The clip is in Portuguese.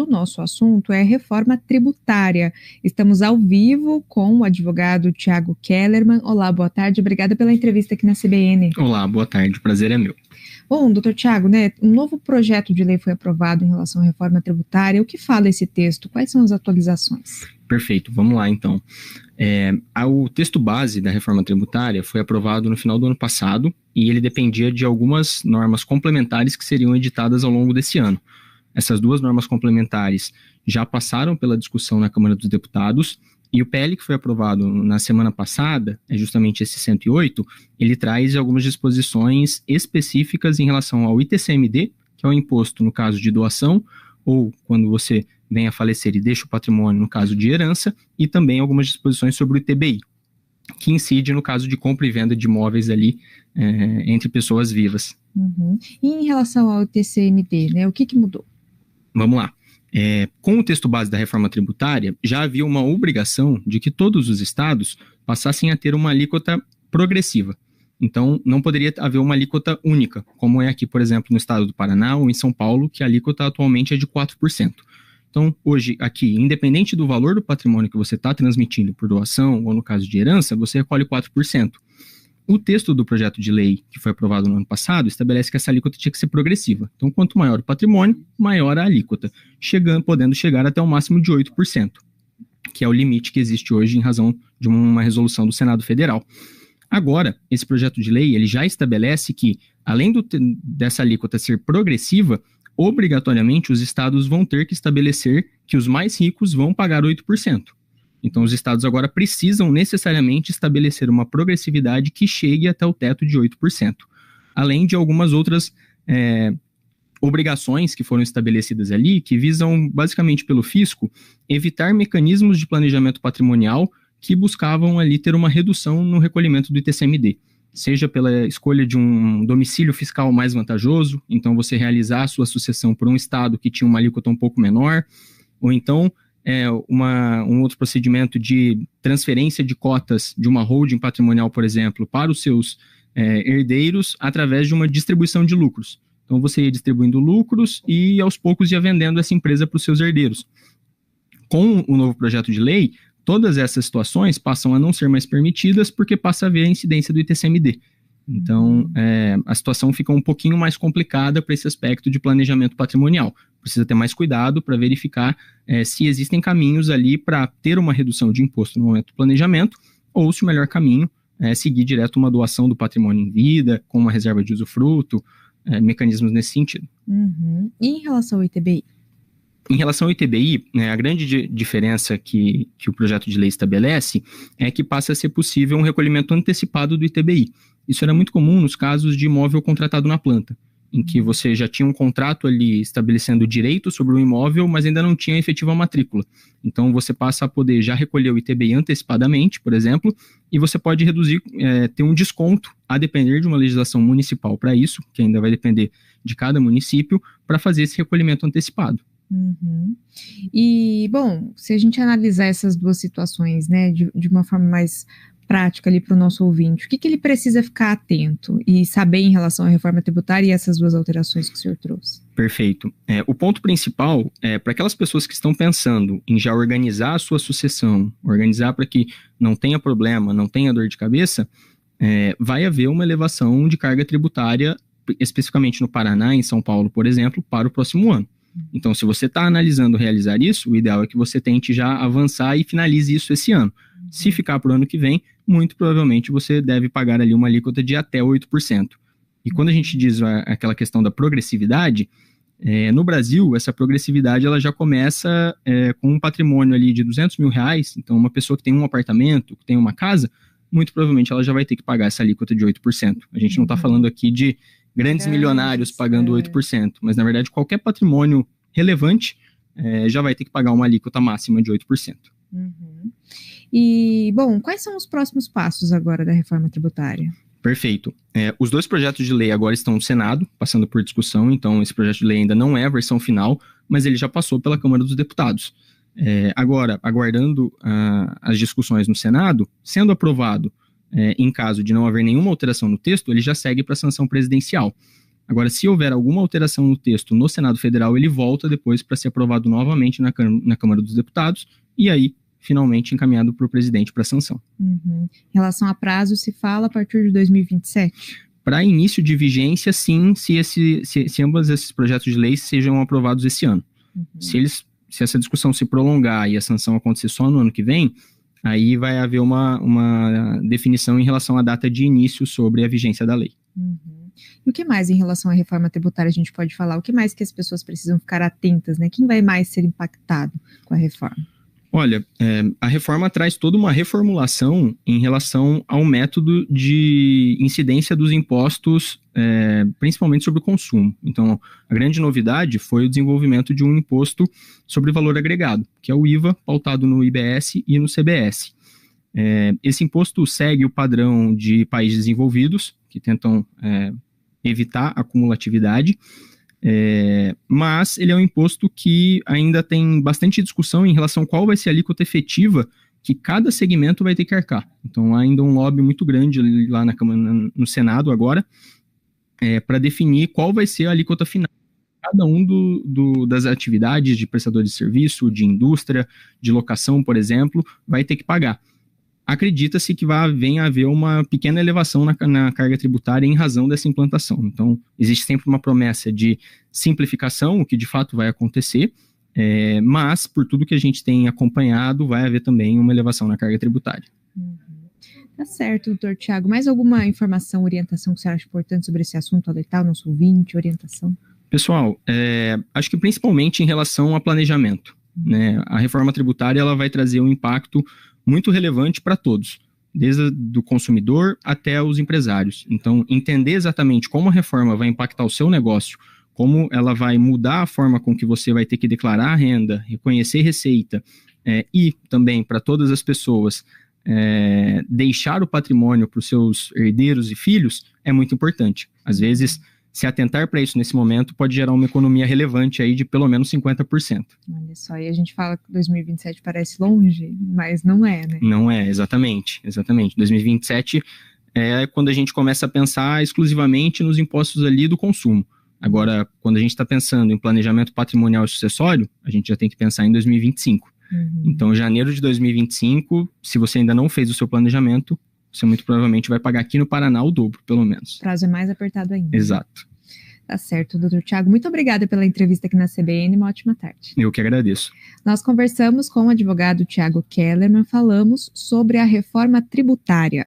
O nosso assunto é reforma tributária. Estamos ao vivo com o advogado Thiago Kellerman. Olá, boa tarde. Obrigada pela entrevista aqui na CBN. Olá, boa tarde. O prazer é meu. Bom, doutor Thiago, um novo projeto de lei foi aprovado em relação à reforma tributária. O que fala esse texto? Quais são as atualizações? Perfeito, vamos lá então. O texto base da reforma tributária foi aprovado no final do ano passado e ele dependia de algumas normas complementares que seriam editadas ao longo desse ano. Essas duas normas complementares já passaram pela discussão na Câmara dos Deputados e o PL que foi aprovado na semana passada, é justamente esse 108, ele traz algumas disposições específicas em relação ao ITCMD, que é o imposto no caso de doação, ou quando você vem a falecer e deixa o patrimônio no caso de herança, e também algumas disposições sobre o ITBI, que incide no caso de compra e venda de imóveis ali entre pessoas vivas. Uhum. E em relação ao ITCMD, o que mudou? Vamos lá. Com o texto base da reforma tributária, já havia uma obrigação de que todos os estados passassem a ter uma alíquota progressiva. Então, não poderia haver uma alíquota única, como é aqui, por exemplo, no estado do Paraná ou em São Paulo, que a alíquota atualmente é de 4%. Então, hoje, aqui, independente do valor do patrimônio que você está transmitindo por doação ou no caso de herança, você recolhe 4%. O texto do projeto de lei que foi aprovado no ano passado estabelece que essa alíquota tinha que ser progressiva. Então, quanto maior o patrimônio, maior a alíquota, podendo chegar até um máximo de 8%, que é o limite que existe hoje em razão de uma resolução do Senado Federal. Agora, esse projeto de lei ele já estabelece que, além dessa alíquota ser progressiva, obrigatoriamente os estados vão ter que estabelecer que os mais ricos vão pagar 8%. Então, os estados agora precisam necessariamente estabelecer uma progressividade que chegue até o teto de 8%. Além de algumas outras obrigações que foram estabelecidas ali, que visam, basicamente pelo fisco, evitar mecanismos de planejamento patrimonial que buscavam ali ter uma redução no recolhimento do ITCMD. Seja pela escolha de um domicílio fiscal mais vantajoso, então você realizar a sua sucessão por um estado que tinha uma alíquota um pouco menor, ou então um outro procedimento de transferência de cotas de uma holding patrimonial, por exemplo, para os seus herdeiros através de uma distribuição de lucros. Então você ia distribuindo lucros e aos poucos ia vendendo essa empresa para os seus herdeiros. Com o novo projeto de lei, todas essas situações passam a não ser mais permitidas porque passa a haver a incidência do ITCMD. Então, a situação fica um pouquinho mais complicada para esse aspecto de planejamento patrimonial. Precisa ter mais cuidado para verificar se existem caminhos ali para ter uma redução de imposto no momento do planejamento ou se o melhor caminho é seguir direto uma doação do patrimônio em vida, com uma reserva de usufruto, mecanismos nesse sentido. Uhum. E em relação ao ITBI? Em relação ao ITBI, a grande diferença que o projeto de lei estabelece é que passa a ser possível um recolhimento antecipado do ITBI. Isso era muito comum nos casos de imóvel contratado na planta, em que você já tinha um contrato ali estabelecendo o direito sobre o imóvel, mas ainda não tinha efetiva matrícula. Então você passa a poder já recolher o ITBI antecipadamente, por exemplo, e você pode reduzir, ter um desconto, a depender de uma legislação municipal para isso, que ainda vai depender de cada município, para fazer esse recolhimento antecipado. Uhum. E, bom, se a gente analisar essas duas situações, de uma forma mais prática ali para o nosso ouvinte, o que ele precisa ficar atento e saber em relação à reforma tributária e essas duas alterações que o senhor trouxe? Perfeito. O ponto principal é para aquelas pessoas que estão pensando em já organizar a sua sucessão, organizar para que não tenha problema, não tenha dor de cabeça, vai haver uma elevação de carga tributária, especificamente no Paraná, em São Paulo, por exemplo, para o próximo ano. Então, se você está analisando realizar isso, o ideal é que você tente já avançar e finalize isso esse ano. Se ficar para o ano que vem, muito provavelmente você deve pagar ali uma alíquota de até 8%. E quando a gente diz aquela questão da progressividade, no Brasil, essa progressividade ela já começa com um patrimônio ali de R$200 mil. Então, uma pessoa que tem um apartamento, que tem uma casa, muito provavelmente ela já vai ter que pagar essa alíquota de 8%. A gente não está falando aqui de grandes milionários pagando 8%, mas na verdade qualquer patrimônio relevante já vai ter que pagar uma alíquota máxima de 8%. Uhum. E, bom, quais são os próximos passos agora da reforma tributária? Perfeito. Os dois projetos de lei agora estão no Senado, passando por discussão, então esse projeto de lei ainda não é a versão final, mas ele já passou pela Câmara dos Deputados. Agora, aguardando as discussões no Senado, sendo aprovado, em caso de não haver nenhuma alteração no texto, ele já segue para a sanção presidencial. Agora, se houver alguma alteração no texto no Senado Federal, ele volta depois para ser aprovado novamente na Câmara dos Deputados e aí, finalmente, encaminhado para o presidente para sanção. Em relação a prazo, se fala a partir de 2027? Para início de vigência, sim, se ambos esses projetos de lei sejam aprovados esse ano. Se essa discussão se prolongar e a sanção acontecer só no ano que vem, aí vai haver uma definição em relação à data de início sobre a vigência da lei. E o que mais em relação à reforma tributária a gente pode falar? O que mais que as pessoas precisam ficar atentas, né? Quem vai mais ser impactado com a reforma? Olha, a reforma traz toda uma reformulação em relação ao método de incidência dos impostos, principalmente sobre o consumo. Então, a grande novidade foi o desenvolvimento de um imposto sobre valor agregado, que é o IVA, pautado no IBS e no CBS. Esse imposto segue o padrão de países desenvolvidos, que tentam evitar a cumulatividade, mas ele é um imposto que ainda tem bastante discussão em relação a qual vai ser a alíquota efetiva que cada segmento vai ter que arcar. Então, há ainda um lobby muito grande lá no Senado agora, para definir qual vai ser a alíquota final. Cada um das atividades de prestador de serviço, de indústria, de locação, por exemplo, vai ter que pagar. Acredita-se que venha a haver uma pequena elevação na carga tributária em razão dessa implantação. Então, existe sempre uma promessa de simplificação, o que de fato vai acontecer, mas, por tudo que a gente tem acompanhado, vai haver também uma elevação na carga tributária. Tá certo, doutor Tiago. Mais alguma informação, orientação que você acha importante sobre esse assunto, alertar o nosso ouvinte, orientação? Pessoal, acho que principalmente em relação a planejamento, né? A reforma tributária ela vai trazer um impacto muito relevante para todos, desde do consumidor até os empresários. Então, entender exatamente como a reforma vai impactar o seu negócio, como ela vai mudar a forma com que você vai ter que declarar a renda, reconhecer receita, e também para todas as pessoas deixar o patrimônio para os seus herdeiros e filhos é muito importante. Às vezes, se atentar para isso nesse momento pode gerar uma economia relevante aí de pelo menos 50%. Olha só, e a gente fala que 2027 parece longe, mas não é, né? Não é, exatamente. 2027 é quando a gente começa a pensar exclusivamente nos impostos ali do consumo. Agora, quando a gente está pensando em planejamento patrimonial e sucessório, a gente já tem que pensar em 2025. Então, janeiro de 2025, se você ainda não fez o seu planejamento, você muito provavelmente vai pagar aqui no Paraná o dobro, pelo menos. O prazo é mais apertado ainda. Exato. Tá certo, doutor Tiago. Muito obrigada pela entrevista aqui na CBN. Uma ótima tarde. Eu que agradeço. Nós conversamos com o advogado Tiago Kellerman, falamos sobre a reforma tributária.